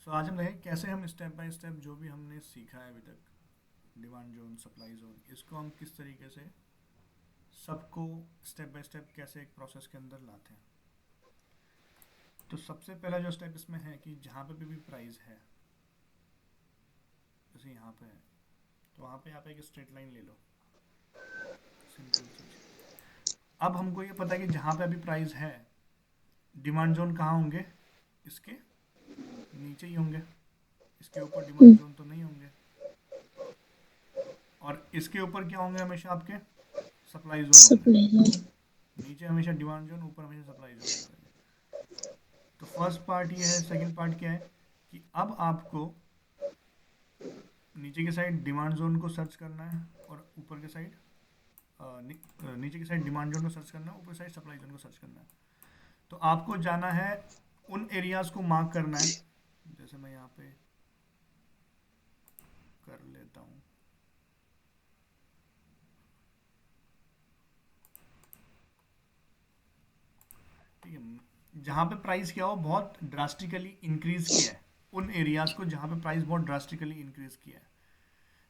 सो आज हम देखें कैसे हम स्टेप बाय स्टेप जो भी हमने सीखा है अभी तक, डिमांड जोन, सप्लाई जोन, इसको हम किस तरीके से सबको स्टेप बाय स्टेप कैसे एक प्रोसेस के अंदर लाते हैं। तो सबसे पहला जो स्टेप इसमें है कि जहाँ पे भी प्राइस है, जैसे यहाँ पे है, तो वहाँ पे आप एक स्ट्रेट लाइन ले लो, सिंपल चीज। अब हमको ये पता है कि जहाँ पे अभी प्राइस है, डिमांड जोन कहाँ होंगे, इसके नीचे ही होंगे, इसके ऊपर डिमांड जोन तो नहीं होंगे। और इसके ऊपर क्या होंगे, हमेशा आपके सप्लाई जोन होंगे। सप्लाई। नीचे हमेशा डिमांड जोन, ऊपर हमेशा सप्लाई जोन होते रहेंगे। तो फर्स्ट पार्ट ये है। सेकंड पार्ट क्या है कि अब आपको नीचे की साइड डिमांड जोन को सर्च करना है और ऊपर की साइड नीचे की साइड डिमांड जोन को सर्च करना है, ऊपर साइड सप्लाई जोन को सर्च करना है। तो आपको जाना है, उन एरियाज को मार्क करना है। जैसे मैं यहाँ पे कर लेता हूँ, ठीक है। जहाँ पे प्राइस क्या हो, बहुत ड्रास्टिकली इंक्रीज किया है, उन एरियाज को जहाँ पे प्राइस बहुत ड्रास्टिकली इंक्रीज किया है।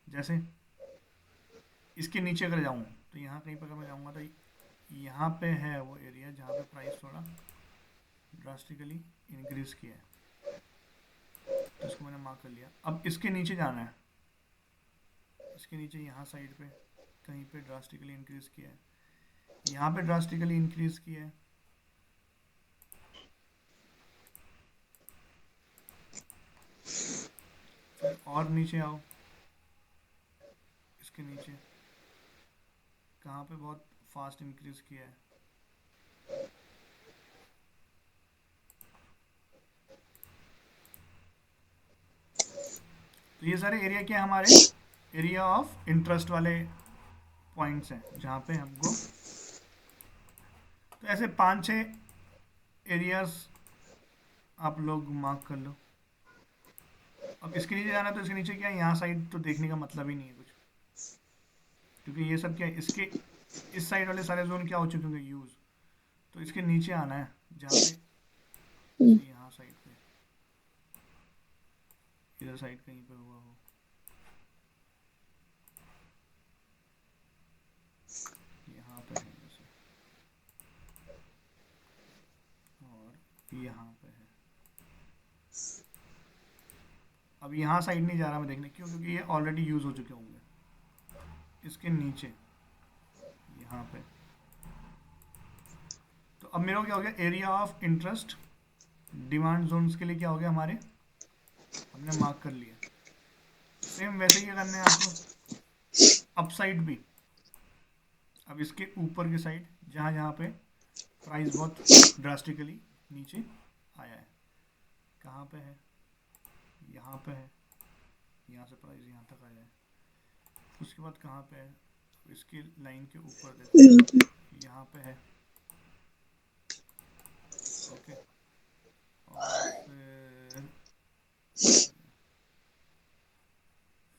जैसे इसके नीचे अगर जाऊँ, तो यहाँ कहीं पर अगर मैं जाऊँगा, तो यहाँ पे है वो एरिया जहाँ पे प्राइस थोड़ा ड्रास्टिकली इंक्रीज किया है, तो इसको मैंने मार्क कर लिया। अब इसके नीचे जाना है, इसके नीचे यहाँ साइड पे कहीं पे ड्रास्टिकली इंक्रीज किया है, यहाँ पे ड्रास्टिकली इंक्रीज किया है। फिर और नीचे आओ, इसके नीचे कहाँ पे बहुत फास्ट इंक्रीज किया है। तो ये सारे एरिया क्या है, हमारे एरिया ऑफ इंटरेस्ट वाले पॉइंट्स हैं, जहाँ पे हमको, तो ऐसे पांच छह एरियाज आप लोग मार्क कर लो। अब इसके नीचे जाना है, तो इसके नीचे क्या है, यहाँ साइड तो देखने का मतलब ही नहीं है कुछ, क्योंकि ये सब क्या है, इसके इस साइड वाले सारे जोन क्या हो चुके होंगे, यूज। तो इसके नीचे आना है, जहाँ पे जैसे यहाँ साइड पे, इधर साइड कहीं पे हुआ हो, यहाँ पे है जैसे, और यहाँ पे है। अब यहाँ साइड नहीं जा रहा मैं देखने, क्यों, क्योंकि ये ऑलरेडी यूज हो चुके होंगे। इसके नीचे यहाँ पे, तो अब मेरा क्या हो गया, area of interest demand zones के लिए क्या हो गया हमारे, हमने मार्क कर लिया। सेम वैसे ही करना है आपको अप साइड भी। अब इसके ऊपर की साइड जहाँ जहाँ पे प्राइस बहुत ड्रास्टिकली नीचे आया है, कहाँ पे है, यहाँ पे है, यहाँ से प्राइस यहाँ तक आया है। उसके बाद कहाँ पे है, इसकी लाइन के ऊपर देखो, यहाँ पे है, ओके। और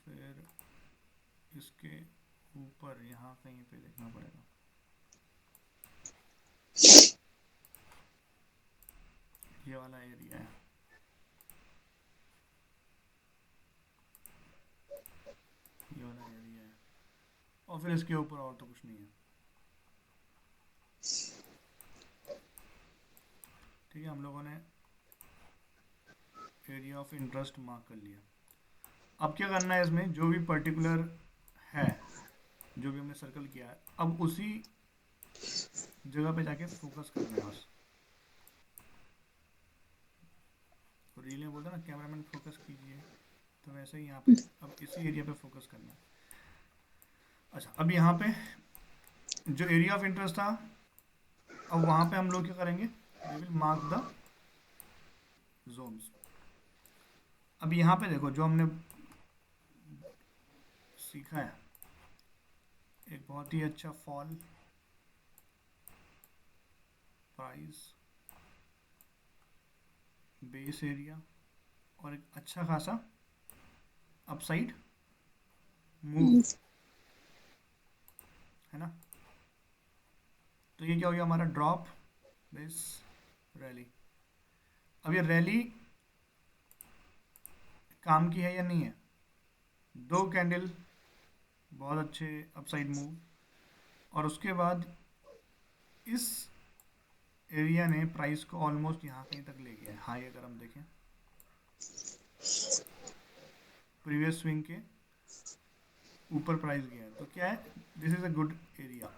फिर इसके ऊपर यहाँ कहीं पे देखना पड़ेगा, ये वाला एरिया है, ये वाला एरिया है। और फिर इसके ऊपर और तो कुछ नहीं है, ठीक है। हम लोगों ने एरिया ऑफ इंटरेस्ट मार्क कर लिया। अब क्या करना है, इसमें जो भी पर्टिकुलर है, जो भी हमने सर्कल किया है, अब उसी जगह पे जाके फोकस करना है बस। तो रील में बोलते हैं ना, कैमरामैन फोकस कीजिए, तो वैसे ही यहाँ पे अब इसी एरिया पे फोकस करना है। अच्छा, अब यहाँ पे जो एरिया ऑफ इंटरेस्ट था, अब वहाँ पे हम लोग क्या करेंगे, we will mark the zones. अब यहाँ पे देखो, जो हमने सीखा है, एक बहुत ही अच्छा फॉल प्राइस बेस एरिया, और एक अच्छा खासा अपसाइड मूव, है ना। तो ये क्या हो गया हमारा, ड्रॉप बेस रैली। अब ये रैली काम की है या नहीं है? दो कैंडल बहुत अच्छे अपसाइड मूव, और उसके बाद इस एरिया ने प्राइस को ऑलमोस्ट यहाँ कहीं तक ले गया है। हाई अगर हम देखें प्रीवियस स्विंग के ऊपर प्राइस गया है, तो क्या है, this is a good area.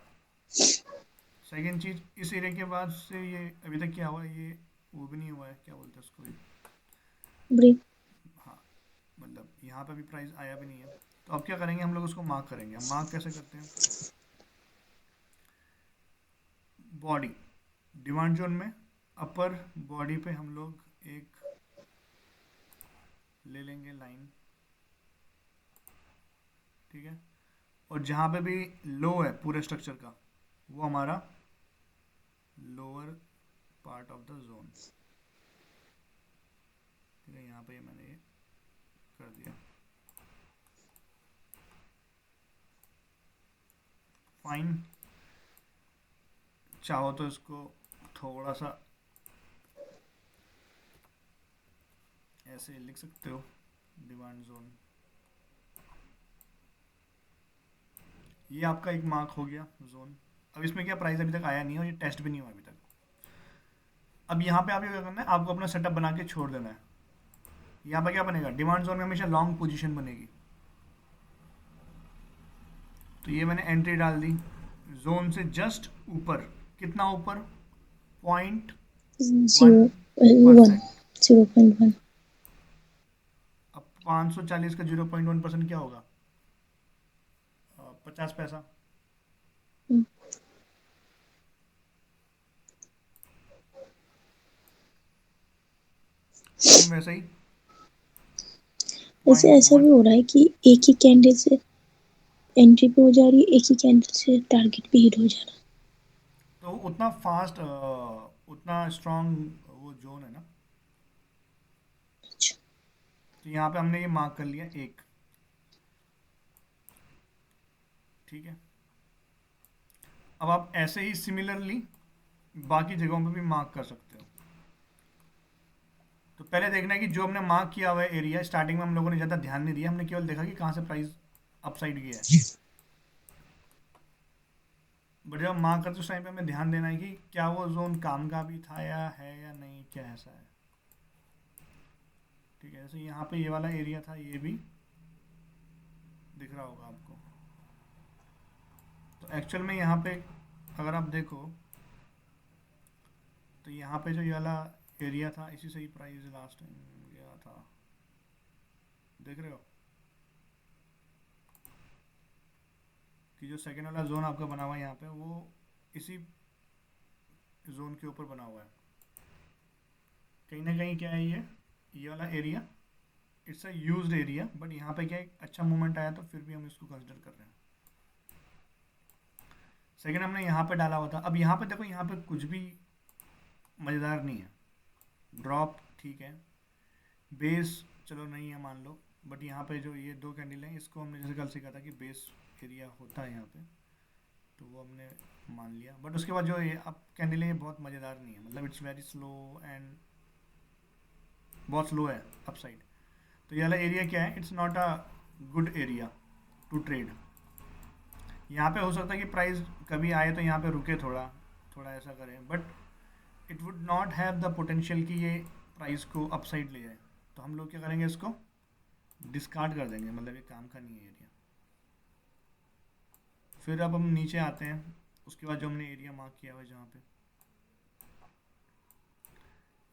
Second चीज, इस एरिया के बाद से ये अभी तक क्या हुआ है, ये वो भी नहीं हुआ है, क्या बोलते हैं उसको, ब्रेक। हाँ, मतलब यहाँ पे भी प्राइस आया भी नहीं है। तो अब क्या करेंगे, हम लोग उसको मार्क करेंगे। हम मार्क कैसे करते हैं, बॉडी डिमांड जोन में अपर बॉडी पे हम लोग एक ले लेंगे लाइन, ठीक है, और जहाँ पे भी लो है पूरे स्ट्रक्चर का, वो हमारा lower part of the zone, ठीक है, यहाँ पे मैंने ये कर दिया। फाइन, चाहो तो इसको थोड़ा सा ऐसे लिख सकते हो, डिमांड जोन। ये आपका एक मार्क हो गया जोन। अब इसमें क्या, प्राइस अभी तक आया नहीं है और ये टेस्ट भी नहीं हुआ अभी तक। अब यहाँ पे आपको क्या करना है, आपको अपना सेटअप बना के छोड़ देना है। यहाँ पे क्या बनेगा, डिमांड जोन में हमेशा लॉन्ग पोजीशन बनेगी। तो ये मैंने एंट्री डाल दी जोन से जस्ट ऊपर, कितना ऊपर, 0 1 0.1%। 0.1। अब 540 का 0.1% क्या होगा, 50 पैसा। सेम वैसे ही वैसे पॉइंट ऐसा वन भी हो रहा है कि एक ही कैंडल से एंट्री पे हो जा रही है, एक ही कैंडल से टारगेट पे हिट हो जा रहा है। तो उतना फास्ट, उतना स्ट्रांग वो जोन है ना। अच्छा। तो यहाँ पे हमने ये मार्क कर लिया एक, ठीक है। अब आप ऐसे ही सिमिलरली बाकी जगहों पे भी मार्क कर सकते हो। तो पहले देखना है कि जो हमने मार्क किया हुआ है एरिया, स्टार्टिंग में हम लोगों ने ज़्यादा ध्यान नहीं दिया, हमने केवल देखा कि कहाँ से प्राइस अपसाइड गया है। बट जब मार्क करते उस टाइम पे हमें ध्यान देना है कि क्या वो जोन काम का भी था या है या नहीं, क्या ऐसा है, ठीक है। जैसे यहाँ पे ये वाला एरिया था, ये भी दिख रहा होगा आपको। तो एक्चुअल में यहाँ पे अगर आप देखो, तो यहाँ पे जो ये वाला एरिया था, इसी से ही प्राइस लास्ट टाइम गया था, देख रहे हो कि जो सेकेंड वाला जोन आपका बना हुआ है यहाँ पे, वो इसी जोन के ऊपर बना हुआ है। कहीं ना कहीं क्या है, ये वाला area it's a used area, but यहाँ पे क्या है, एक अच्छा मूवमेंट आया तो फिर भी हम इसको कंसिडर कर रहे हैं। सेकेंड हमने यहाँ पे डाला हुआ था। अब यहाँ पे देखो, यहाँ पे कुछ भी मज़ेदार नहीं है। ड्रॉप ठीक है, बेस चलो नहीं है मान लो, बट यहाँ पे जो ये दो कैंडल हैं, इसको हमने जैसे कल सीखा था कि बेस एरिया होता है यहाँ पे, तो वो हमने मान लिया। बट उसके बाद जो ये अब कैंडल है, ये बहुत मज़ेदार नहीं है, मतलब इट्स वेरी स्लो एंड बहुत स्लो है अपसाइड। तो ये वाला एरिया क्या है, it's not a good area to trade. यहाँ पे हो सकता है कि प्राइस कभी आए तो यहाँ पे रुके थोड़ा, थोड़ा ऐसा करें, but it would not have the potential कि ये प्राइस को अपसाइड ले जाए। तो हम लोग क्या करेंगे, इसको डिस्कार्ड कर देंगे, मतलब ये काम का नहीं है एरिया। फिर अब हम नीचे आते हैं, उसके बाद जो हमने एरिया मार्क किया हुआ है जहाँ पे,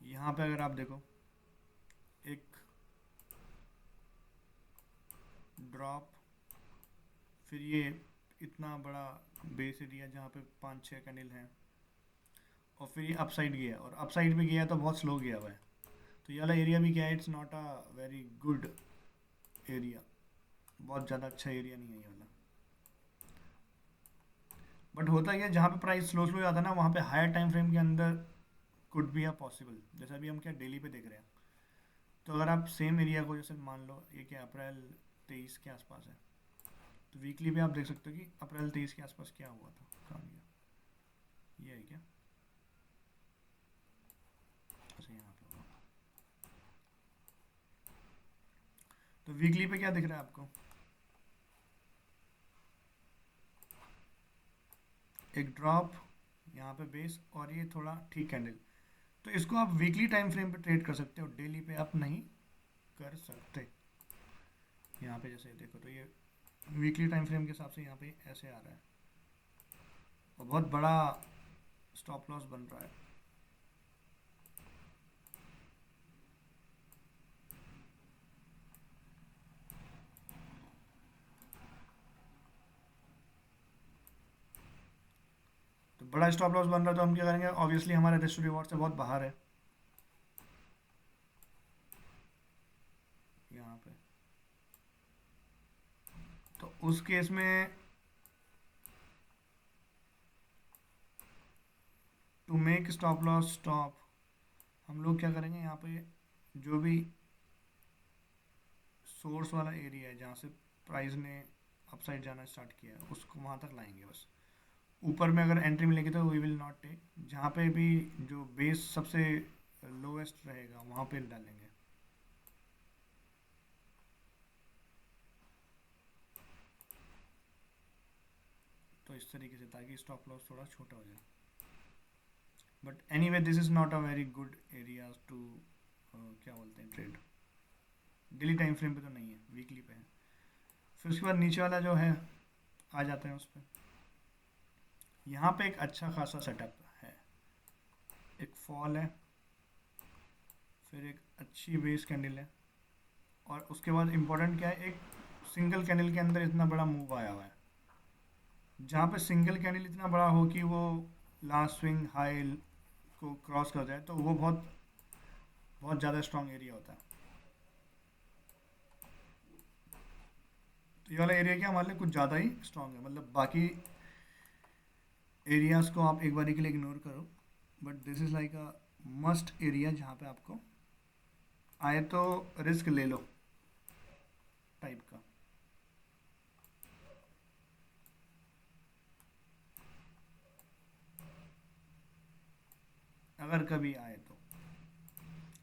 यहाँ पे अगर आप देखो, एक ड्रॉप, फिर ये इतना बड़ा बेस एरिया जहाँ पे पाँच छः कैंडल हैं, और फिर ये अपसाइड गया, और अपसाइड भी गया तो बहुत स्लो गया हुआ है। तो ये वाला एरिया भी क्या है, it's not a very good area, बहुत ज़्यादा अच्छा एरिया नहीं है ये वाला। बट होता क्या है, जहाँ पे प्राइस स्लो स्लो जाता है ना, वहाँ पे हायर टाइम फ्रेम के अंदर कुड बी अ पॉसिबल। जैसे अभी हम क्या डेली पे देख रहे हैं, तो अगर आप सेम एरिया को, जैसे मान लो ये क्या अप्रैल 23 के आसपास है, तो वीकली पे आप देख सकते हो कि अप्रैल 23 के आसपास क्या हुआ था, कहाँ गया, ये है क्या, अच्छा यहाँ पे होगा। वीकली पे क्या दिख रहा है आपको? एक ड्रॉप, यहाँ पे बेस, और ये थोड़ा ठीक कैंडल। तो इसको आप वीकली टाइम फ्रेम पे ट्रेड कर सकते हो, डेली पे आप नहीं कर सकते। यहाँ पे जैसे देखो तो ये वीकली टाइम फ्रेम के हिसाब से यहाँ पे ऐसे आ रहा है, और बहुत बड़ा स्टॉप लॉस बन रहा है। तो बड़ा स्टॉप लॉस बन रहा है तो हम क्या करेंगे, ऑब्वियसली हमारे रिस्क टू रिवॉर्ड से बहुत बाहर है यहाँ पे। तो उस केस में to make stop loss stop, हम लोग क्या करेंगे, यहाँ पे जो भी सोर्स वाला एरिया है जहाँ से प्राइस ने अपसाइड जाना स्टार्ट किया है उसको वहाँ तक लाएंगे बस। ऊपर में अगर एंट्री मिलेगी तो वी विल नॉट टेक, जहाँ पे भी जो बेस सबसे लोएस्ट रहेगा वहाँ पे डालेंगे। तो इस तरीके से, ताकि स्टॉप लॉस थोड़ा छोटा हो जाए। But anyway this is not a very good area to क्या बोलते हैं ट्रेड। डेली टाइम फ्रेम पे तो नहीं है, वीकली पे है। फिर उसके बाद नीचे वाला जो है, आ जाते हैं उस पर। यहाँ पे एक अच्छा खासा सेटअप है, एक फॉल है, फिर एक अच्छी बेस कैंडल है, और उसके बाद इम्पोर्टेंट क्या है, एक सिंगल कैंडल के अंदर इतना बड़ा मूव आया हुआ है। जहाँ पे सिंगल कैंडल इतना बड़ा हो कि वो लास्ट स्विंग हाई को क्रॉस कर जाए, तो वो बहुत बहुत ज़्यादा स्ट्रॉन्ग एरिया होता है। तो ये वाला एरिया क्या हमारे लिए कुछ ज़्यादा ही स्ट्रॉन्ग है, मतलब बाकी एरियाज़ को आप एक बारी के लिए इग्नोर करो, but this is like a must area जहाँ पे आपको आए तो रिस्क ले लो टाइप का। अगर कभी आए तो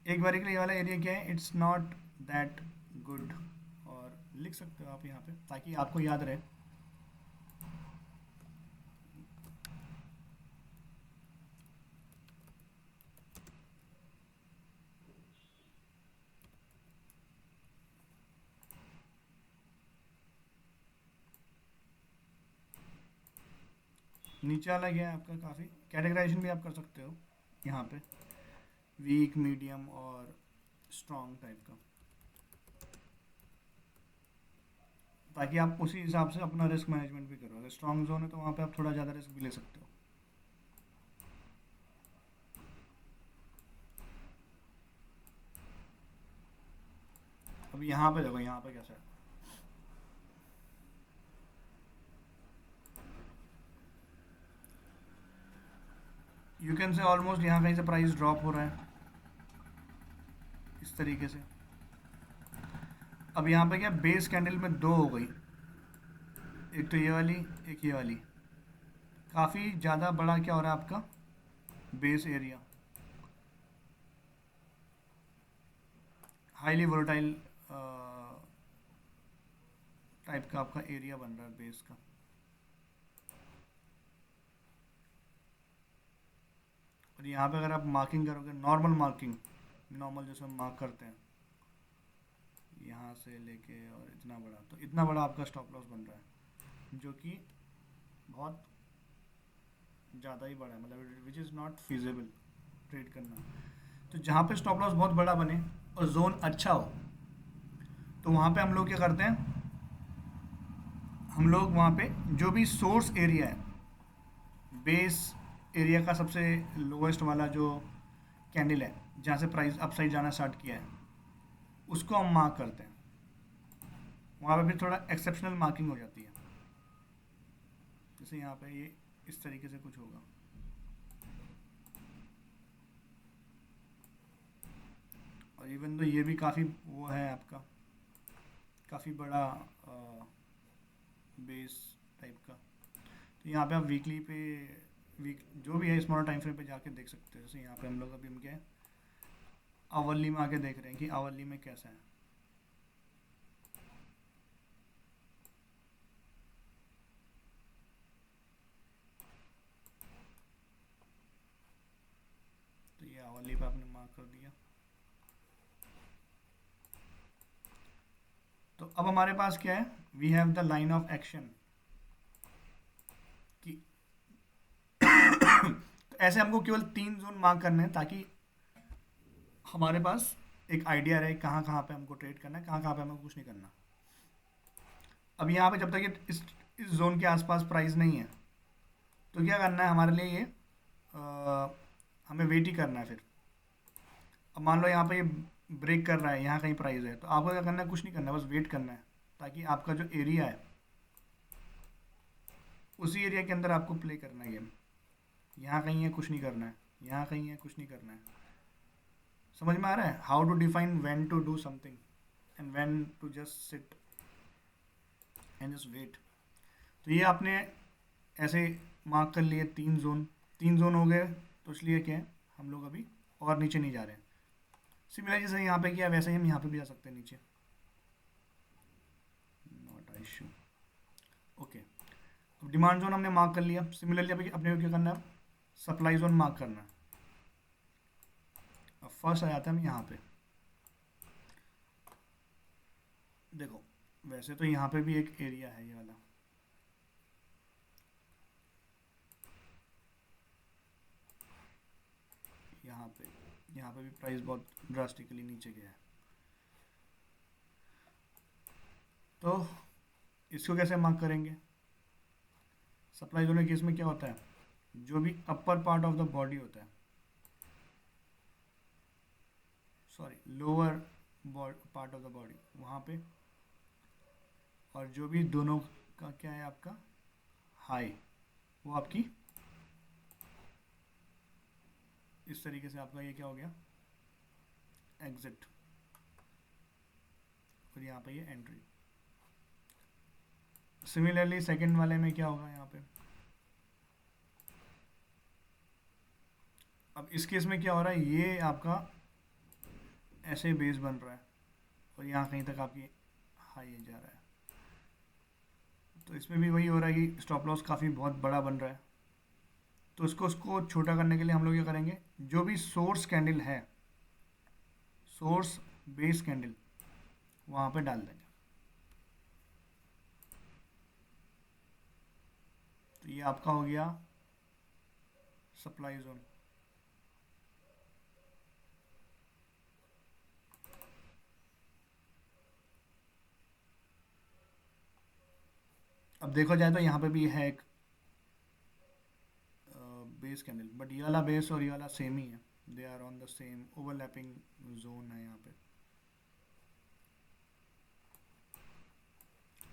एक बारी के लिए ये वाला एरिया क्या है, इट्स नॉट दैट गुड, और लिख सकते हो आप यहाँ पे ताकि आपको याद रहे। नीचे वाला क्या है आपका, काफ़ी कैटेगराइजेशन भी आप कर सकते हो यहाँ पे, वीक, मीडियम और स्ट्रॉन्ग टाइप का, ताकि आप उसी हिसाब से अपना रिस्क मैनेजमेंट भी करो। अगर स्ट्रॉन्ग जोन है तो वहाँ पे आप थोड़ा ज़्यादा रिस्क भी ले सकते हो। अब यहाँ पे देखो, यहाँ पे कैसा है, यू कैन से ऑलमोस्ट यहाँ कहीं से प्राइस ड्रॉप हो रहा है इस तरीके से। अब यहाँ पे क्या, बेस कैंडल में दो हो गई, एक तो ये वाली, एक ये वाली। काफ़ी ज़्यादा बड़ा क्या हो रहा है आपका base area, highly volatile type का आपका एरिया बन रहा है बेस का। और यहाँ पे अगर आप मार्किंग करोगे, नॉर्मल मार्किंग, नॉर्मल जैसे हम मार्क करते हैं यहाँ से लेके और इतना बड़ा, तो इतना बड़ा आपका स्टॉप लॉस बन रहा है, जो कि बहुत ज़्यादा ही बड़ा है, मतलब which is not feasible trade करना। तो जहाँ पे स्टॉप लॉस बहुत बड़ा बने और जोन अच्छा हो, तो वहाँ पे हम लोग क्या करते हैं, हम लोग वहाँ पे जो भी सोर्स एरिया है, बेस एरिया का सबसे लोएस्ट वाला जो कैंडल है जहाँ से प्राइस अपसाइड जाना स्टार्ट किया है, उसको हम मार्क करते हैं। वहाँ पे भी थोड़ा एक्सेप्शनल मार्किंग हो जाती है, जैसे यहाँ पे ये इस तरीके से कुछ होगा। और इवन तो ये भी काफ़ी वो है आपका, काफ़ी बड़ा बेस टाइप का। तो यहाँ पे आप वीकली पे, वीक जो भी है स्मॉल टाइम फ्रेम पे जाके देख सकते हो। जैसे यहाँ पे हम लोग अभी हम क्या है, आवरली में आके देख रहे हैं कि आवरली में कैसा है। वाली पे आपने मार्क कर दिया। तो अब हमारे पास क्या है, we have the line of action कि तो ऐसे हमको केवल 3 जोन मार्क करने हैं ताकि हमारे पास एक आइडिया रहे कहाँ कहाँ पे हमको ट्रेड करना है, कहाँ कहाँ पे हमको कुछ नहीं करना। अब यहाँ पे जब तक ये इस जोन के आसपास प्राइस नहीं है तो क्या करना है हमारे लिए, ये हमें वेट ही करना है फिर। अब मान लो यहाँ पे ये ब्रेक कर रहा है, यहाँ कहीं प्राइस है, तो आपको क्या करना है, कुछ नहीं करना है, बस वेट करना है ताकि आपका जो एरिया है उसी एरिया के अंदर आपको प्ले करना है गेम। यहाँ कहीं है, कुछ नहीं करना है, यहाँ कहीं है, कुछ नहीं करना है। समझ में आ रहा है how to define when to do something and when to just sit and just wait. तो ये आपने ऐसे मार्क कर लिए 3 जोन। 3 जोन हो गए तो इसलिए क्या है, हम लोग अभी और नीचे नहीं जा रहे हैं। सिमिलर जैसे यहाँ पे किया वैसे ही हम यहाँ पे भी जा सकते हैं नीचे, नॉट इशू। ओके, अब डिमांड जोन हमने मार्क कर लिया। सिमिलरली अभी अपने को क्या करना है, सप्लाई जोन मार्क करना है। अब फर्स्ट आ जाता है हम यहाँ पे, देखो वैसे तो यहाँ पे भी एक एरिया है ये वाला, यहाँ पे भी प्राइस बहुत ड्रास्टिकली नीचे गया है। तो इसको कैसे मार्क करेंगे, सप्लाई जोन के केस में क्या होता है, जो भी upper part of the body होता है, sorry lower part of the body वहाँ पे, और जो भी दोनों का क्या है आपका हाई, वो आपकी इस तरीके से आपका ये क्या हो गया, एग्जिट, और यहाँ पे ये एंट्री। सिमिलरली सेकंड वाले में क्या होगा यहाँ पे, अब इस केस में क्या हो रहा है, ये आपका ऐसे बेस बन रहा है और यहाँ कहीं तक आपकी हाई जा रहा है। तो इसमें भी वही हो रहा है कि स्टॉप लॉस काफ़ी बहुत बड़ा बन रहा है। तो उसको छोटा करने के लिए हम लोग क्या करेंगे, जो भी सोर्स कैंडल है, सोर्स बेस कैंडल वहाँ पे डाल देंगे। तो ये आपका हो गया सप्लाई जोन। अब देखो जाए तो यहाँ पे भी है एक बेस कैंडल, बट ये वाला बेस और ये वाला सेम ही है, they are on the same overlapping zone है यहाँ पे।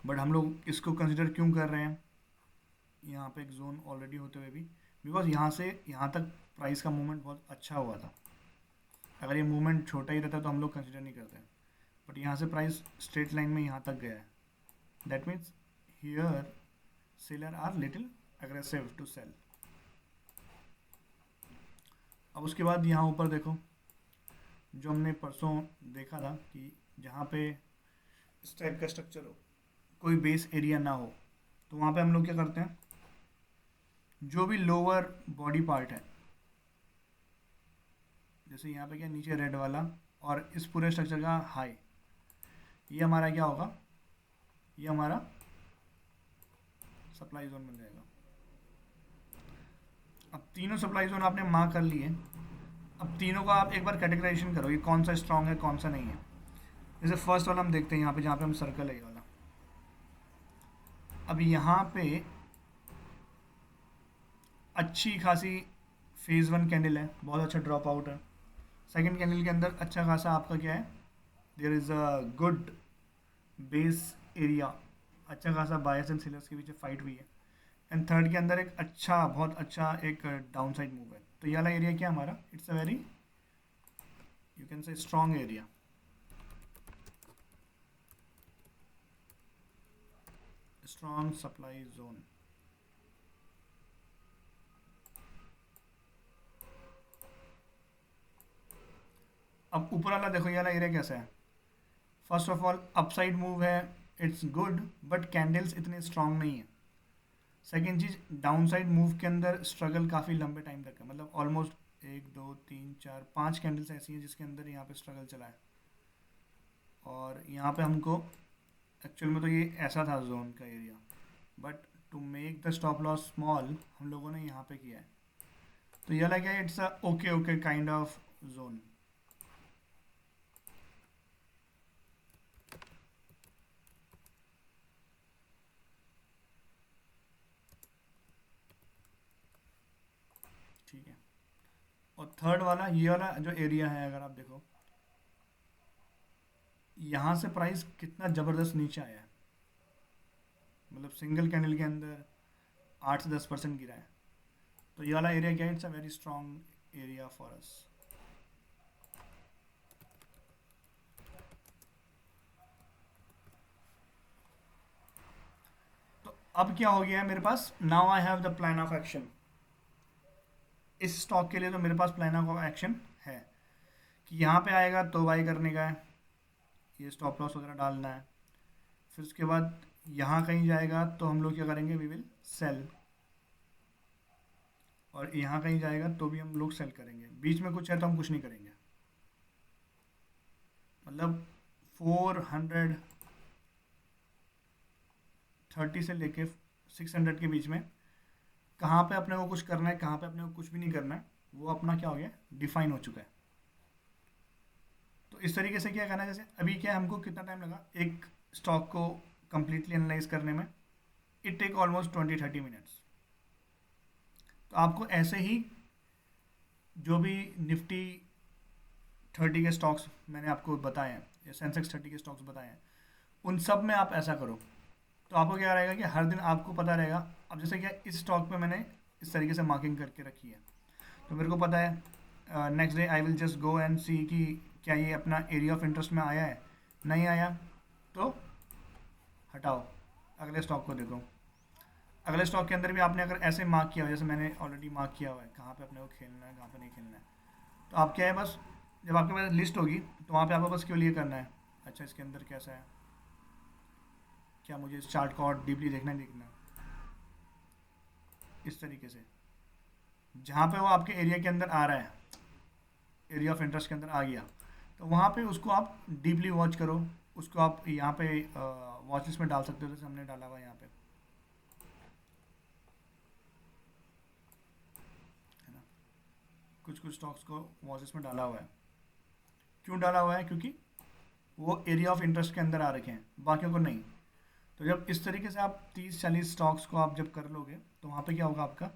बट हम लोग इसको कंसिडर क्यों कर रहे हैं यहाँ पे एक जोन ऑलरेडी होते हुए भी, बिकॉज यहाँ से यहाँ तक प्राइस का मूवमेंट बहुत अच्छा हुआ था। अगर ये मूवमेंट छोटा ही रहता तो हम लोग कंसिडर नहीं करते, बट यहाँ से प्राइस स्ट्रेट लाइन में यहाँ तक गया है, that means here seller are little aggressive to sell. अब उसके बाद यहाँ ऊपर देखो, जो हमने परसों देखा था कि जहाँ पे इस टाइप का स्ट्रक्चर हो, कोई बेस एरिया ना हो, तो वहाँ पे हम लोग क्या करते हैं, जो भी लोअर बॉडी पार्ट है, जैसे यहाँ पे क्या नीचे रेड वाला और इस पूरे स्ट्रक्चर का हाई, ये हमारा क्या होगा, ये हमारा सप्लाई जोन बन जाएगा। अब तीनों सप्लाई जोन आपने मार्क कर लिए। अब तीनों का आप एक बार कैटेगराइजेशन करो, ये कौन सा स्ट्रांग है कौन सा नहीं है। जैसे फर्स्ट वाला हम देखते हैं यहाँ पे, जहाँ पे हम सर्कल है ये वाला। अब यहाँ पे अच्छी खासी फेज़ 1 कैंडल है, बहुत अच्छा ड्रॉप आउट है। सेकंड कैंडल के अंदर अच्छा खासा आपका क्या है, there is a good base area, अच्छा खासा बायर्स एंड सेलर्स के बीच फाइट हुई है। एंड थर्ड के अंदर एक अच्छा, बहुत अच्छा एक डाउन साइड मूव है। तो ये वाला एरिया क्या हमारा, it's a very you can say strong area. Strong supply zone. अब ऊपर वाला देखो, ये वाला एरिया कैसा है। First of all upside move है, इट्स गुड, बट कैंडल्स इतने स्ट्रांग नहीं है। सेकेंड चीज़, डाउन साइड मूव के अंदर स्ट्रगल काफ़ी लंबे टाइम तक है, मतलब ऑलमोस्ट एक दो तीन चार पांच कैंडल्स ऐसी हैं जिसके अंदर यहाँ पे स्ट्रगल चला है, और यहाँ पे हमको एक्चुअल में तो ये ऐसा था जोन का area, but to make the stop loss small हम लोगों ने यहाँ पे किया है। तो ये लगा it's a okay okay kind of zone. ठीक है, और थर्ड वाला ये वाला जो एरिया है, अगर आप देखो यहाँ से प्राइस कितना ज़बरदस्त नीचे आया है, मतलब सिंगल कैंडल के अंदर 8 से 10% गिरा है। तो ये वाला एरिया क्या है, it's a very strong area for us. तो अब क्या हो गया है मेरे पास, now I have the plan of action. इस स्टॉक के लिए तो मेरे पास प्लान ऑफ एक्शन है कि यहाँ पे आएगा तो बाई करने का है, ये स्टॉप लॉस वगैरह डालना है। फिर उसके बाद यहाँ कहीं जाएगा तो हम लोग क्या करेंगे, वी विल सेल, और यहाँ कहीं जाएगा तो भी हम लोग सेल करेंगे। बीच में कुछ है तो हम कुछ नहीं करेंगे। मतलब 430 से लेके 600 के बीच में कहाँ पे अपने को कुछ करना है, कहाँ पे अपने को कुछ भी नहीं करना है, वो अपना क्या हो गया, डिफाइन हो चुका है। तो इस तरीके से क्या करना है, जैसे अभी क्या है, हमको कितना टाइम लगा एक स्टॉक को कंप्लीटली एनालाइज करने में, इट टेक ऑलमोस्ट 20-30 मिनट्स। तो आपको ऐसे ही जो भी निफ्टी 30 के स्टॉक्स मैंने आपको बताए हैं, या सेंसेक्स 30 के स्टॉक्स बताए हैं, उन सब में आप ऐसा करो। तो आपको क्या रहेगा कि हर दिन आपको पता रहेगा। अब जैसे क्या इस स्टॉक पे मैंने इस तरीके से मार्किंग करके रखी है, तो मेरे को पता है next day I will just go and see कि क्या ये अपना एरिया ऑफ इंटरेस्ट में आया है, नहीं आया तो हटाओ, अगले स्टॉक को देखो। अगले स्टॉक के अंदर भी आपने अगर ऐसे मार्क किया हो, जैसे मैंने ऑलरेडी मार्क किया हुआ है कहाँ पे अपने को खेलना है, कहाँ पे नहीं खेलना है, तो आप क्या है, बस जब आपके पास लिस्ट होगी तो वहाँ पे आपको बस केवल ये करना है, अच्छा इसके अंदर कैसा है, क्या मुझे इस चार्ट को और डीपली देखना है, इस तरीके से। जहाँ पे वो आपके एरिया के अंदर आ रहा है, एरिया ऑफ इंटरेस्ट के अंदर आ गया, तो वहाँ पे उसको आप डीपली वॉच करो। उसको आप यहाँ पे वॉच लिस्ट में डाल सकते हो, जैसे हमने डाला हुआ है यहाँ पे, है ना। कुछ कुछ स्टॉक्स को वॉच लिस्ट में डाला हुआ है। क्यों डाला हुआ है, क्योंकि वो एरिया ऑफ इंटरेस्ट के अंदर आ रखे हैं, बाकियों को नहीं। तो जब इस तरीके से आप 30-40 स्टॉक्स को आप जब कर लोगे तो वहाँ पे क्या होगा, आपका